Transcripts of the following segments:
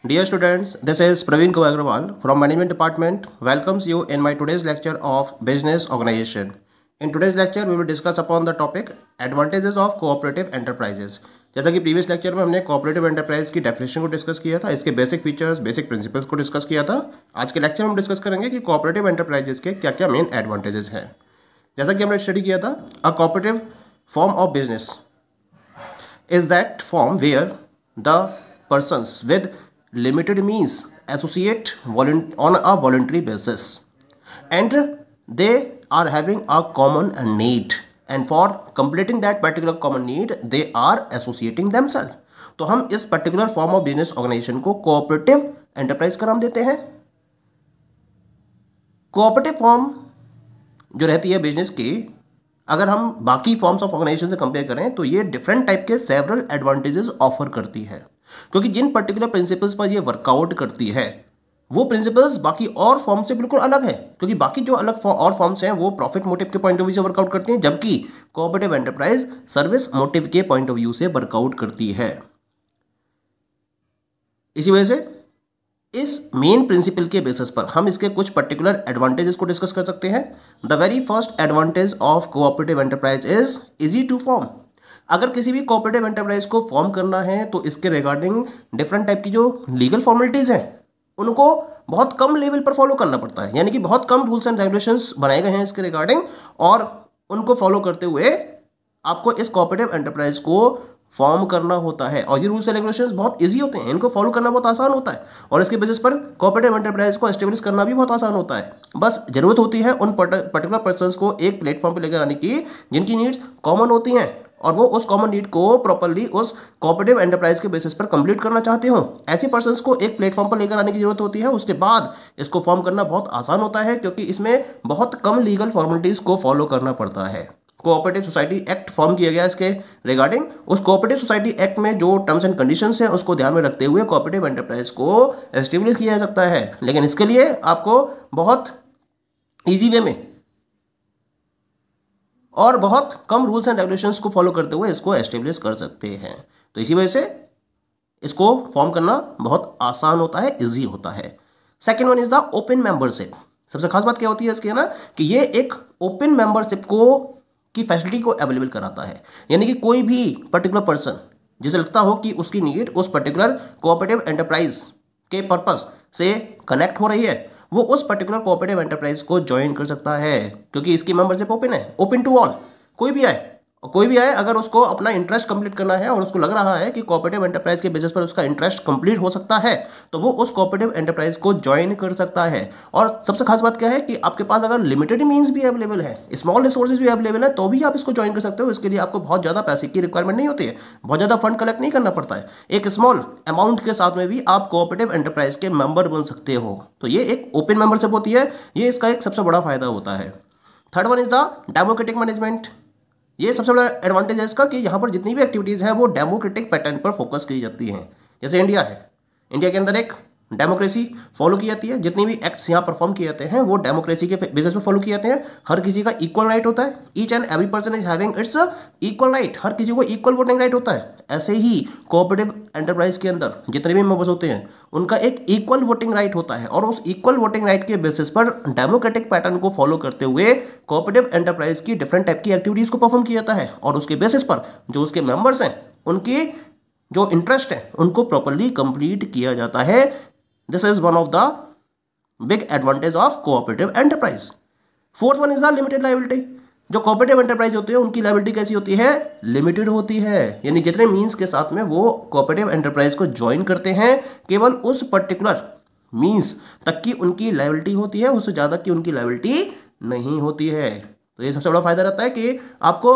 Dear students, this is Praveen Kumar Agrawal from Management Department. Welcomes you in my today's lecture of Business Organization. In today's lecture, we will discuss upon the topic Advantages of Cooperative Enterprises. जैसा कि previous lecture में हमने cooperative enterprise की definition को discuss किया था, इसके basic features, basic principles को डिस्कस किया था। आज के लेक्चर में हम डिस्कस करेंगे कि कोऑपरेटिव एंटरप्राइजेस के क्या क्या मेन एडवांटेजेस हैं। जैसा कि हमने स्टडी किया था, a cooperative form of business is that form where the persons with limited means associate on a voluntary basis and they are having a common need and for completing that particular common need they are associating themselves। तो हम इस particular form of business organisation को cooperative enterprise का नाम देते हैं। Cooperative form जो रहती है बिजनेस की, अगर हम बाकी फॉर्म्स ऑफ ऑर्गेनाइजेशन से कंपेयर करें तो ये डिफरेंट टाइप के सेवरल एडवांटेजेस ऑफर करती है, क्योंकि जिन पर्टिकुलर प्रिंसिपल्स पर ये वर्कआउट करती है वो प्रिंसिपल्स बाकी और फॉर्म से बिल्कुल अलग है। क्योंकि बाकी जो अलग और फॉर्म्स हैं वो प्रॉफिट मोटिव के पॉइंट ऑफ व्यू से वर्कआउट करती हैं, जबकि कोऑपरेटिव एंटरप्राइज सर्विस मोटिव के पॉइंट ऑफ व्यू से वर्कआउट करती है। इसी वजह से इस मेन प्रिंसिपल के बेसिस पर हम इसके कुछ पर्टिकुलर एडवांटेजेस को डिस्कस कर सकते हैं। The very first advantage of cooperative enterprise is easy to form. अगर किसी भी कोऑपरेटिव एंटरप्राइज को फॉर्म करना है तो इसके रिगार्डिंग डिफरेंट टाइप की जो लीगल फॉर्मेलिटीज हैं उनको बहुत कम लेवल पर फॉलो करना पड़ता है, यानी कि बहुत कम रूल्स एंड रेगुलेशंस बनाए गए हैं इसके रिगार्डिंग, और उनको फॉलो करते हुए आपको इस कोऑपरेटिव एंटरप्राइज को फॉर्म करना होता है। और ये रूल्स एंड रेगुलेशंस बहुत इजी होते हैं, इनको फॉलो करना बहुत आसान होता है और इसके बेसिस पर कोऑपरेटिव एंटरप्राइज को एस्टेब्लिश करना भी बहुत आसान होता है। बस जरूरत होती है उन पर्टिकुलर पर्सन्स को एक प्लेटफॉर्म पर लेकर आने की जिनकी नीड्स कॉमन होती हैं और वो उस कॉमन नीड को प्रॉपर्ली उस कोऑपरेटिव एंटरप्राइज के बेसिस पर कंप्लीट करना चाहते हो। ऐसी पर्सन्स को एक प्लेटफॉर्म पर लेकर आने की जरूरत होती है। उसके बाद इसको फॉर्म करना बहुत आसान होता है, क्योंकि इसमें बहुत कम लीगल फॉर्मेलिटीज को फॉलो करना पड़ता है। कोऑपरेटिव सोसाइटी एक्ट फॉर्म किया गया इसके रिगार्डिंग। उस कोऑपरेटिव सोसाइटी एक्ट में जो टर्म्स एंड कंडीशंस हैं उसको ध्यान में रखते हुए कोऑपरेटिव एंटरप्राइज को एस्टेब्लिश किया जा सकता है, लेकिन इसके लिए आपको बहुत इजी वे में और बहुत कम रूल्स एंड रेगुलेशंस को फॉलो करते हुए इसको एस्टेब्लिश कर सकते हैं। तो इसी वजह से इसको फॉर्म करना बहुत आसान होता है, इजी होता है। Second one is the open membership. सबसे खास बात क्या होती है इसकी, ना, कि ये एक ओपन मेंबरशिप को की फैसिलिटी को अवेलेबल कराता है, यानी कि कोई भी पर्टिकुलर पर्सन जिसे लगता हो कि उसकी नीड उस पर्टिकुलर कोऑपरेटिव एंटरप्राइज के पर्पस से कनेक्ट हो रही है, वो उस पर्टिकुलर कोऑपरेटिव एंटरप्राइज को ज्वाइन कर सकता है, क्योंकि इसकी मेंबरशिप ओपन है, ओपन टू ऑल। कोई भी आए अगर उसको अपना इंटरेस्ट कंप्लीट करना है और उसको लग रहा है कि कोऑपरेटिव एंटरप्राइज के बेसिस पर उसका इंटरेस्ट कंप्लीट हो सकता है, तो वो उस कोऑपरेटिव एंटरप्राइज को ज्वाइन कर सकता है। और सबसे खास बात क्या है कि आपके पास अगर लिमिटेड मीन्स भी अवेलेबल है, स्मॉल रिसोर्सेज भी अवेलेबल है, तो भी आप इसको ज्वाइन कर सकते हो। इसके लिए आपको बहुत ज़्यादा पैसे की रिक्वायरमेंट नहीं होती है, बहुत ज़्यादा फंड कलेक्ट नहीं करना पड़ता है। एक स्मॉल अमाउंट के साथ में भी आप कोऑपरेटिव एंटरप्राइज के मेंबर बन सकते हो। तो ये एक ओपन मेंबरशिप होती है, ये इसका एक सबसे बड़ा फायदा होता है। Third one is the democratic management. ये सबसे बड़ा एडवांटेज है इसका कि यहाँ पर जितनी भी एक्टिविटीज़ है वो डेमोक्रेटिक पैटर्न पर फोकस की जाती हैं। जैसे इंडिया है, इंडिया के अंदर एक डेमोक्रेसी फॉलो की जाती है, जितनी भी एक्ट्स यहाँ परफॉर्म किए जाते हैं वो डेमोक्रेसी के बेसिस पर फॉलो किए जाते हैं। हर किसी का इक्वल राइट होता है, each and every person is having its equal right, हर किसी को इक्वल वोटिंग राइट होता है। ऐसे ही कोऑपरेटिव एंटरप्राइज के अंदर जितने भी मेंबर्स होते हैं उनका एक इक्वल वोटिंग राइट होता है, और उस इक्वल वोटिंग राइट के बेसिस पर डेमोक्रेटिक पैटर्न को फॉलो करते हुए कोऑपरेटिव एंटरप्राइज की डिफरेंट टाइप की एक्टिविटीज़ को परफॉर्म किया जाता है, और उसके बेसिस पर जो उसके मेंबर्स हैं उनकी जो इंटरेस्ट है उनको प्रॉपरली कंप्लीट किया जाता है। This is one of the big advantage of cooperative enterprise. Fourth one is the limited liability. जो कोऑपरेटिव एंटरप्राइज होते हैं उनकी लायबिलिटी कैसी होती है, लिमिटेड होती है, यानी जितने मीन्स के साथ में वो कोऑपरेटिव एंटरप्राइज को ज्वाइन करते हैं केवल उस पर्टिकुलर मीन्स तक की उनकी लायबिलिटी होती है, उससे ज़्यादा की उनकी लायबिलिटी नहीं होती है। तो ये सबसे बड़ा फायदा रहता है कि आपको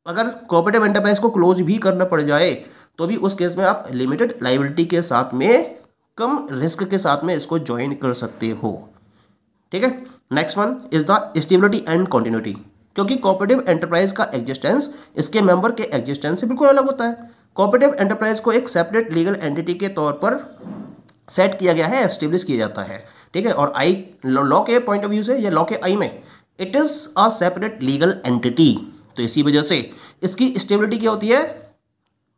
अगर कोऑपरेटिव एंटरप्राइज को क्लोज भी करना पड़ जाए तो भी उस केस में आप लिमिटेड लायबिलिटी के साथ में कम रिस्क के साथ में इसको ज्वाइन कर सकते हो। ठीक है। Next one is the stability and continuity. क्योंकि कोऑपरेटिव एंटरप्राइज का एग्जिस्टेंस इसके मेंबर के एग्जिस्टेंस से बिल्कुल अलग होता है। कोऑपरेटिव एंटरप्राइज को एक सेपरेट लीगल एंटिटी के तौर पर सेट किया गया है, एस्टेब्लिश किया जाता है। ठीक है। और आई लॉ के पॉइंट ऑफ व्यू से या लॉ के आई में it is a separate legal entity. तो इसी वजह से इसकी स्टेबिलिटी क्या होती है,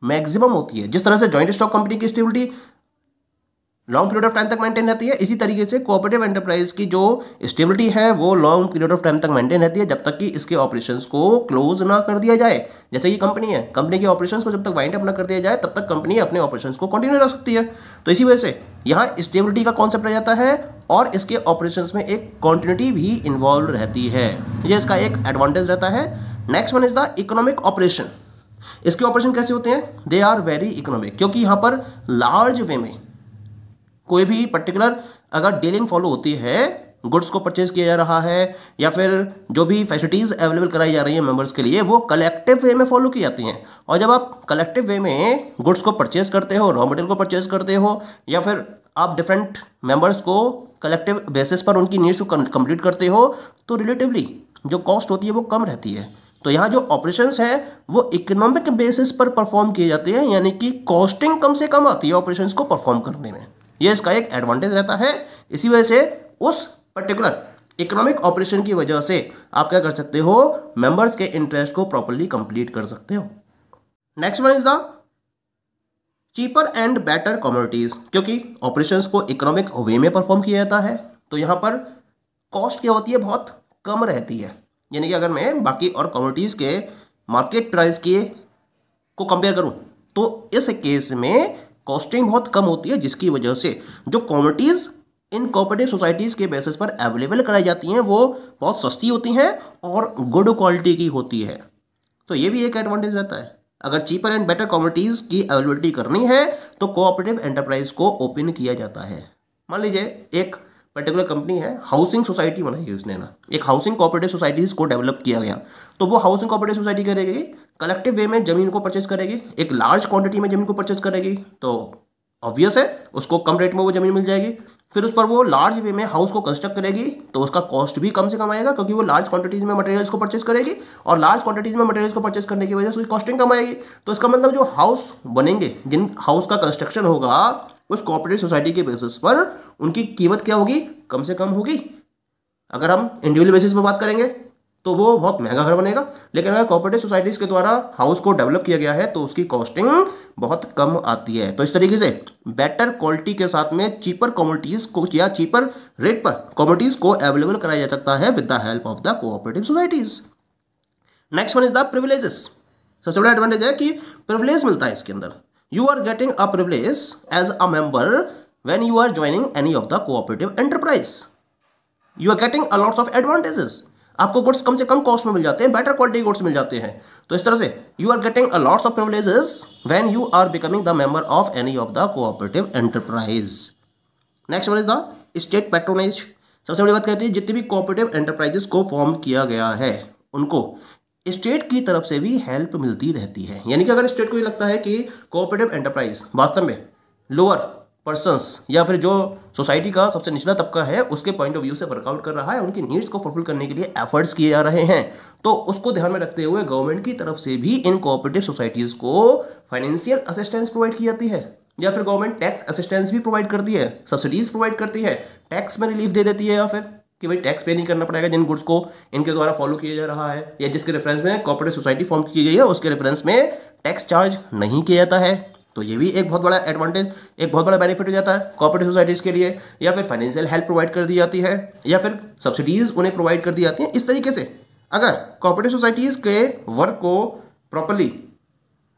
मैक्सिमम होती है। जिस तरह से जॉइंट स्टॉक कंपनी की stability long period of time तक मेंटेन रहती है। इसी तरीके से कोऑपरेटिव एंटरप्राइज की जो स्टेबिलिटी है वो लॉन्ग पीरियड ऑफ टाइम तक मेंटेन रहती है, जब तक कि इसके ऑपरेशंस को क्लोज ना कर दिया जाए। जैसे कि कंपनी है, कंपनी के ऑपरेशंस को जब तक वाइंड अप ना कर दिया जाए तब तक कंपनी अपने ऑपरेशंस को कंटिन्यू रख सकती है। तो इसी वजह से यहाँ स्टेबिलिटी का कॉन्सेप्ट रह जाता है और इसके ऑपरेशंस में एक कॉन्टिन्यूटी भी इन्वॉल्व रहती है। ये इसका एक एडवांटेज रहता है। Next one is the economic operation. इसके ऑपरेशन कैसे होते हैं? दे आर वेरी इकोनॉमिक, क्योंकि यहाँ पर लार्ज वे में कोई भी पर्टिकुलर अगर डीलिंग फॉलो होती है, गुड्स को परचेज किया जा रहा है या फिर जो भी फैसिलिटीज़ अवेलेबल कराई जा रही है मेंबर्स के लिए, वो कलेक्टिव वे में फॉलो की जाती हैं। और जब आप कलेक्टिव वे में गुड्स को परचेज करते हो, रॉ मटेरियल को परचेज करते हो, या फिर आप डिफरेंट मेंबर्स को कलेक्टिव बेसिस पर उनकी नीड्स को कंप्लीट करते हो, तो रिलेटिवली जो कॉस्ट होती है वो कम रहती है। तो यहाँ जो ऑपरेशंस है वो इकोनॉमिक बेसिस पर परफॉर्म किए जाते हैं, यानी कि कॉस्टिंग कम से कम आती है ऑपरेशंस को परफॉर्म करने में। ये इसका एक एडवांटेज रहता है। इसी वजह से उस पर्टिकुलर इकोनॉमिक ऑपरेशन की वजह से आप क्या कर सकते हो? मेंबर्स के इंटरेस्ट को प्रॉपर्ली कंप्लीट कर सकते हो। Next one is the cheaper and better commodities. क्योंकि ऑपरेशंस को इकोनॉमिक वे में परफॉर्म किया जाता है तो यहाँ पर कॉस्ट क्या होती है? बहुत कम रहती है। यानी कि अगर मैं बाकी और कमोडिटीज के मार्केट प्राइस के को कंपेयर करूं तो इस केस में कॉस्टिंग बहुत कम होती है, जिसकी वजह से जो कमोडिटीज इन कोऑपरेटिव सोसाइटीज़ के बेसिस पर अवेलेबल कराई जाती हैं वो बहुत सस्ती होती हैं और गुड क्वालिटी की होती है। तो ये भी एक एडवांटेज रहता है। अगर चीपर एंड बेटर कमोडिटीज़ की अवेलेबिलिटी करनी है तो कोऑपरेटिव एंटरप्राइज को ओपन किया जाता है। मान लीजिए एक पर्टिकुलर कंपनी है, हाउसिंग सोसाइटी बनाई है उसने ना, एक हाउसिंग कोऑपरेटिव सोसाइटीज़ को डेवलप किया गया। तो वो हाउसिंग कोऑपरेटिव सोसाइटी करेगी, कलेक्टिव वे में ज़मीन को परचेज करेगी, एक लार्ज क्वांटिटी में ज़मीन को परचेज करेगी, तो ऑब्वियस है उसको कम रेट में वो ज़मीन मिल जाएगी। फिर उस पर वो लार्ज वे में हाउस को कंस्ट्रक्ट करेगी तो उसका कॉस्ट भी कम से कम आएगा, क्योंकि वो लार्ज क्वांटिटीज में मटेरियल्स को परचेज करेगी और लार्ज क्वांटिटीज में मटेरियल्स को परचेज करने की वजह से उसकी कॉस्टिंग कम आएगी। तो इसका मतलब जो हाउस बनेंगे, जिन हाउस का कंस्ट्रक्शन होगा उस कोऑपरेटिव सोसाइटी के बेसिस पर उनकी कीमत क्या होगी? कम से कम होगी। अगर हम इंडिविजुअल बेसिस पर बात करेंगे तो वो बहुत महंगा घर बनेगा, लेकिन अगर कोऑपरेटिव सोसाइटीज़ के द्वारा हाउस को डेवलप किया गया है तो उसकी कॉस्टिंग बहुत कम आती है। तो इस तरीके से बेटर क्वालिटी के साथ में चीपर कमोडिटीज़ को या चीपर रेट पर कमोडिटीज़ को अवेलेबल कराया जा सकता है with the help of the cooperative societies. Next one is the privileges. सबसे बड़ा एडवांटेज है कि प्रिविलेज मिलता है इसके अंदर। You are getting a privilege as a member when you are joining any of the cooperative enterprise. You are getting a lots of advantages. आपको goods कम से कम कॉस्ट में मिल जाते हैं, बेटर क्वालिटी गुड्स मिल जाते हैं। तो इस तरह से you are getting a lots of privileges when you are becoming the member of any of the cooperative enterprise. Next one is the state patronage. सबसे बड़ी बात कहती है जितनी भी कोऑपरेटिव एंटरप्राइजेस को फॉर्म किया गया है उनको स्टेट की तरफ से भी हेल्प मिलती रहती है। यानी कि अगर स्टेट को ये लगता है कि कोऑपरेटिव एंटरप्राइज वास्तव में लोअर पर्सन्स या फिर जो सोसाइटी का सबसे निचला तबका है उसके पॉइंट ऑफ व्यू से वर्कआउट कर रहा है, उनकी नीड्स को फुलफिल करने के लिए एफर्ट्स किए जा रहे हैं, तो उसको ध्यान में रखते हुए गवर्नमेंट की तरफ से भी इन कोऑपरेटिव सोसाइटीज़ को फाइनेंशियल असिस्टेंस प्रोवाइड की जाती है, या फिर गवर्नमेंट टैक्स असिस्टेंस भी प्रोवाइड करती है, सब्सिडीज प्रोवाइड करती है, टैक्स में रिलीफ दे देती है, या फिर कि भाई टैक्स पे नहीं करना पड़ेगा जिन गुड्स को इनके द्वारा फॉलो किया जा रहा है या जिसके रेफरेंस में कोऑपरेटिव सोसाइटी फॉर्म की गई है उसके रेफरेंस में टैक्स चार्ज नहीं किया जाता है। तो ये भी एक बहुत बड़ा एडवांटेज, एक बहुत बड़ा बेनिफिट हो जाता है कोऑपरेटिव सोसाइटीज़ के लिए। या फिर फाइनेंशियल हेल्प प्रोवाइड कर दी जाती है, या फिर सब्सिडीज़ उन्हें प्रोवाइड कर दी जाती हैं। इस तरीके से अगर कोऑपरेटिव सोसाइटीज़ के वर्क को properly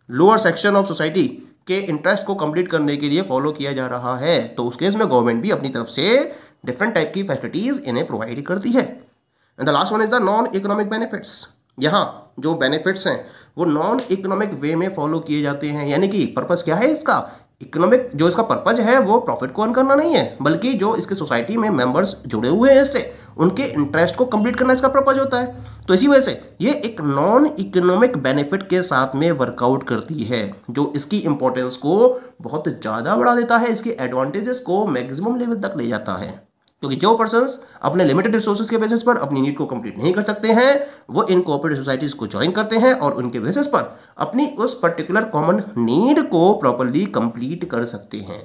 lower section of society के इंटरेस्ट को कंप्लीट करने के लिए फॉलो किया जा रहा है तो उस केस में गवर्नमेंट भी अपनी तरफ से डिफरेंट टाइप की फैसिलिटीज़ इन्हें प्रोवाइड करती है। And the last one is the non economic benefits. यहाँ जो बेनिफिट्स हैं वो नॉन इकोनॉमिक वे में फॉलो किए जाते हैं। यानी कि पर्पस क्या है इसका? इकोनॉमिक जो इसका पर्पज है वो प्रॉफिट को अर्न करना नहीं है, बल्कि जो इसके सोसाइटी में मेंबर्स जुड़े हुए हैं इससे उनके इंटरेस्ट को कंप्लीट करना इसका पर्पज होता है। तो इसी वजह से ये एक नॉन इकोनॉमिक बेनिफिट के साथ में वर्कआउट करती है, जो इसकी इंपॉर्टेंस को बहुत ज़्यादा बढ़ा देता है, इसके एडवांटेजेस को मैक्सिमम लेवल तक ले जाता है। क्योंकि जो पर्सन्स अपने लिमिटेड रिसोर्सेज के बेसिस पर अपनी नीड को कंप्लीट नहीं कर सकते हैं वो इन कोऑपरेटिव सोसाइटीज़ को ज्वाइन करते हैं और उनके बेसिस पर अपनी उस पर्टिकुलर कॉमन नीड को प्रॉपर्ली कंप्लीट कर सकते हैं।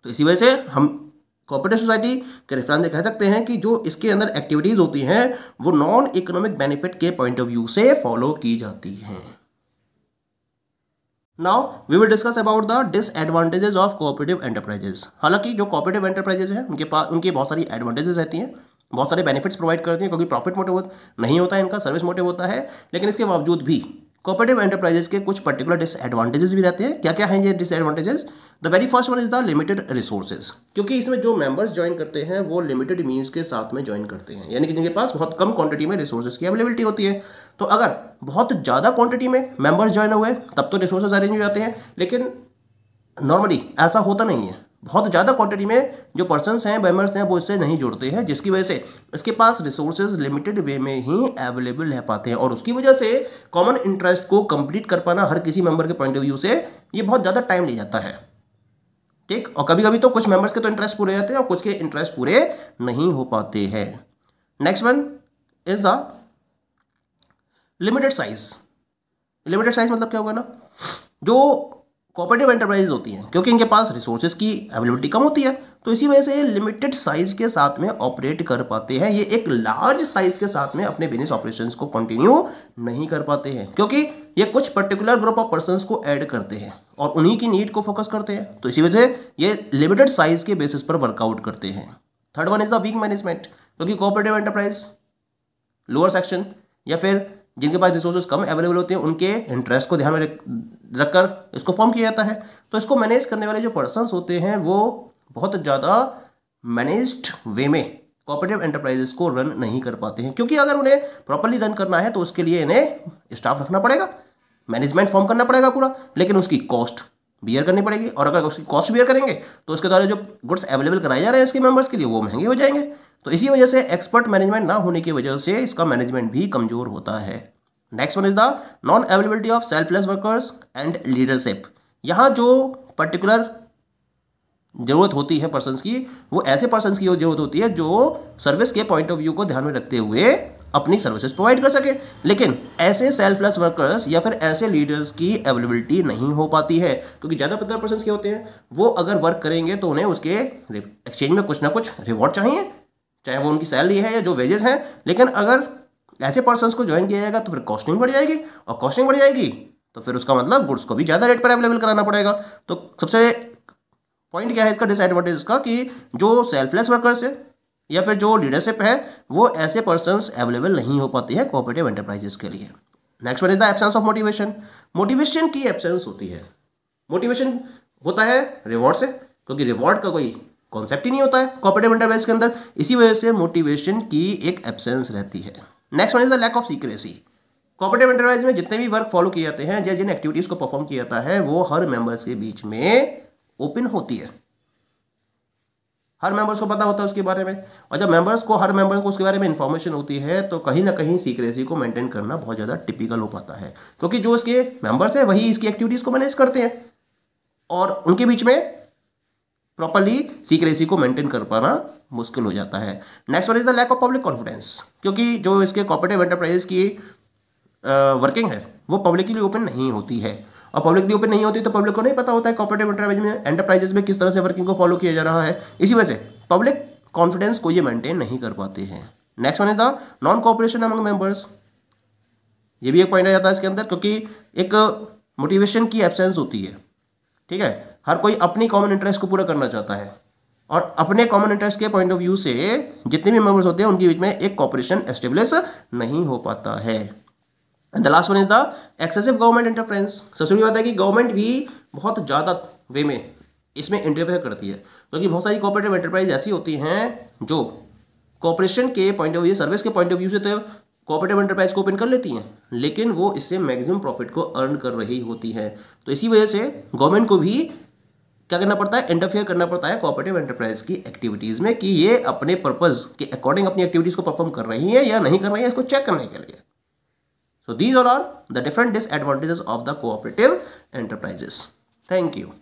तो इसी वजह से हम कोऑपरेटिव सोसाइटी के रेफरेंस से कह सकते हैं कि जो इसके अंदर एक्टिविटीज़ होती हैं वो नॉन इकोनॉमिक बेनिफिट के पॉइंट ऑफ व्यू से फॉलो की जाती हैं। Now we will discuss about the disadvantages of cooperative enterprises. हालांकि जो कोऑपरेटिव एंटरप्राइजेस हैं उनकी बहुत सारी एडवांटेजेस रहती हैं, बहुत सारे बेनिफिट्स प्रोवाइड करती हैं, क्योंकि प्रॉफिट मोटिव नहीं होता है इनका, सर्विस मोटिव होता है। लेकिन इसके बावजूद भी कोऑपरेटिव एंटरप्राइजेस के कुछ पर्टिकुलर डिसएडवांटेजेस भी रहते हैं। क्या क्या हैं ये disadvantages? The very first one is the limited resources, क्योंकि इसमें जो मेंबर्स ज्वाइन करते हैं वो लिमिटेड मीन्स के साथ में ज्वाइन करते हैं, यानी कि जिनके पास बहुत कम क्वांटिटी में रिसोर्सेज की अवेलेबिलिटी होती है। तो अगर बहुत ज़्यादा क्वांटिटी में मेंबर्स ज्वाइन हुए तब तो रिसोर्सेज अरेंज हो जाते हैं, लेकिन नॉर्मली ऐसा होता नहीं है। बहुत ज़्यादा क्वांटिटी में जो पर्सन्स हैं, मेंबर्स हैं, वो इससे नहीं जुड़ते हैं, जिसकी वजह से इसके पास रिसोर्सेज लिमिटेड वे में ही अवेलेबल रह पाते हैं, और उसकी वजह से कॉमन इंटरेस्ट को कंप्लीट कर पाना हर किसी मेंबर के पॉइंट ऑफ व्यू से ये बहुत ज़्यादा टाइम ले जाता है। ठीक, और कभी कभी तो कुछ मेंबर्स के तो इंटरेस्ट पूरे हो जाते हैं और कुछ के इंटरेस्ट पूरे नहीं हो पाते हैं। Next one is the limited size. Limited size मतलब क्या होगा ना, जो कोऑपरेटिव एंटरप्राइज होती हैं, क्योंकि इनके पास रिसोर्सेज की अवेलेबिलिटी कम होती है, तो इसी वजह से लिमिटेड साइज के साथ में ऑपरेट कर पाते हैं। ये एक लार्ज साइज के साथ में अपने बिजनेस ऑपरेशंस को कंटिन्यू नहीं कर पाते हैं, क्योंकि ये कुछ पर्टिकुलर ग्रुप ऑफ पर्संस को ऐड करते हैं और उन्हीं की नीड को फोकस करते हैं। तो इसी वजह से ये लिमिटेड साइज के बेसिस पर वर्कआउट करते हैं। Third one is the weak management, क्योंकि कोऑपरेटिव एंटरप्राइज लोअर सेक्शन या फिर जिनके पास रिसोर्सेज कम अवेलेबल होते हैं उनके इंटरेस्ट को ध्यान में रखकर इसको फॉर्म किया जाता है। तो इसको मैनेज करने वाले जो पर्सन्स होते हैं वो बहुत ज़्यादा मैनेज्ड वे में कोऑपरेटिव एंटरप्राइजेस को रन नहीं कर पाते हैं, क्योंकि अगर उन्हें प्रॉपर्ली रन करना है तो उसके लिए इन्हें स्टाफ रखना पड़ेगा, मैनेजमेंट फॉर्म करना पड़ेगा पूरा, लेकिन उसकी कॉस्ट बियर करनी पड़ेगी, और अगर उसकी कॉस्ट बियर करेंगे तो उसके द्वारा जो गुड्स अवेलेबल कराए जा रहे हैं इसके मेंबर्स के लिए वो महंगे हो जाएंगे। तो इसी वजह से एक्सपर्ट मैनेजमेंट ना होने की वजह से इसका मैनेजमेंट भी कमजोर होता है। Next one is the non availability of selfless workers and leadership. यहाँ जो पर्टिकुलर जरूरत होती है पर्सन्स की, वो ऐसे पर्सन्स की जरूरत होती है जो सर्विस के पॉइंट ऑफ व्यू को ध्यान में रखते हुए अपनी सर्विसेज प्रोवाइड कर सके, लेकिन ऐसे सेल्फलेस वर्कर्स या फिर ऐसे लीडर्स की अवेलेबिलिटी नहीं हो पाती है, क्योंकि ज़्यादा पर्सन्स के होते हैं वो अगर वर्क करेंगे तो उन्हें उसके एक्सचेंज में कुछ ना कुछ रिवॉर्ड चाहिए, चाहे वो उनकी सैलरी है या जो वेजेस हैं। लेकिन अगर ऐसे पर्सन्स को ज्वाइन किया जाएगा तो फिर कॉस्टिंग बढ़ जाएगी, और कॉस्टिंग बढ़ जाएगी तो फिर उसका मतलब गुड्स को भी ज़्यादा रेट पर अवेलेबल कराना पड़ेगा। तो सबसे पॉइंट क्या है इसका डिसएडवांटेज का, कि जो सेल्फलेस वर्कर्स है या फिर जो लीडरशिप है वो ऐसे पर्सन्स अवेलेबल नहीं हो पाती है कोऑपरेटिव एंटरप्राइजेस के लिए। Next one is the absence of motivation. Motivation की एब्सेंस होती है। मोटिवेशन होता है रिवॉर्ड से, क्योंकि रिवॉर्ड का कोई कॉन्सेप्ट ही नहीं होता है कोऑपरेटिव एंटरप्राइज के अंदर, इसी वजह से मोटिवेशन की एक एब्सेंस रहती है। Next one is the lack of secrecy. Cooperative enterprise में जितने भी वर्क फॉलो किए जाते हैं या जिन एक्टिविटीज़ को परफॉर्म किया जाता है वो हर मेंबर्स के बीच में ओपन होती है, हर मेंबर्स को पता होता है उसके बारे में, और जब हर मेंबर्स को उसके बारे में इंफॉर्मेशन होती है तो कहीं ना कहीं सीक्रेसी को मेंटेन करना बहुत ज़्यादा टिपिकल हो पाता है, क्योंकि जो इसके मेंबर्स हैं वही इसकी एक्टिविटीज़ को मैनेज करते हैं और उनके बीच में प्रॉपर्ली सीक्रेसी को मेंटेन कर पाना मुश्किल हो जाता है। Next one is the lack of public confidence, क्योंकि जो इसके कोऑपरेटिव एंटरप्राइजेस की वर्किंग है वो पब्लिकली ओपन नहीं होती है, और पब्लिकली ओपन नहीं होती तो पब्लिक को नहीं पता होता है कोऑपरेटिव एंटरप्राइजेस में किस तरह से वर्किंग को फॉलो किया जा रहा है, इसी वजह से पब्लिक कॉन्फिडेंस को ये मेंटेन नहीं कर पाते हैं। Next one is the non cooperation among members. ये भी एक पॉइंट आ जाता है इसके अंदर, क्योंकि एक मोटिवेशन की एब्सेंस होती है। ठीक है, हर कोई अपनी कॉमन इंटरेस्ट को पूरा करना चाहता है, और अपने कॉमन इंटरेस्ट के पॉइंट ऑफ व्यू से जितने भी मेंबर्स होते हैं उनके बीच में एक कॉपरेशन एस्टेब्लिश नहीं हो पाता है। And the last one is the excessive government interference. सबसे बड़ी बात है कि गवर्नमेंट भी बहुत ज़्यादा वे में इसमें इंटरफेयर करती है, क्योंकि बहुत सारी कोऑपरेटिव एंटरप्राइज ऐसी होती हैं जो कॉपरेशन के पॉइंट ऑफ व्यू, सर्विस के पॉइंट ऑफ व्यू से तो कोऑपरेटिव एंटरप्राइज को ओपन कर लेती हैं, लेकिन वो इससे मैक्सिमम प्रॉफिट को अर्न कर रही होती है। तो इसी वजह से गवर्नमेंट को भी क्या करना पड़ता है, इंटरफेयर करना पड़ता है कोऑपरेटिव एंटरप्राइज की एक्टिविटीज़ में, कि ये अपने पर्पस के अकॉर्डिंग अपनी एक्टिविटीज़ को परफॉर्म कर रही है या नहीं कर रही है, इसको चेक करने के लिए। So these are all the different disadvantages of the cooperative enterprises. Thank you.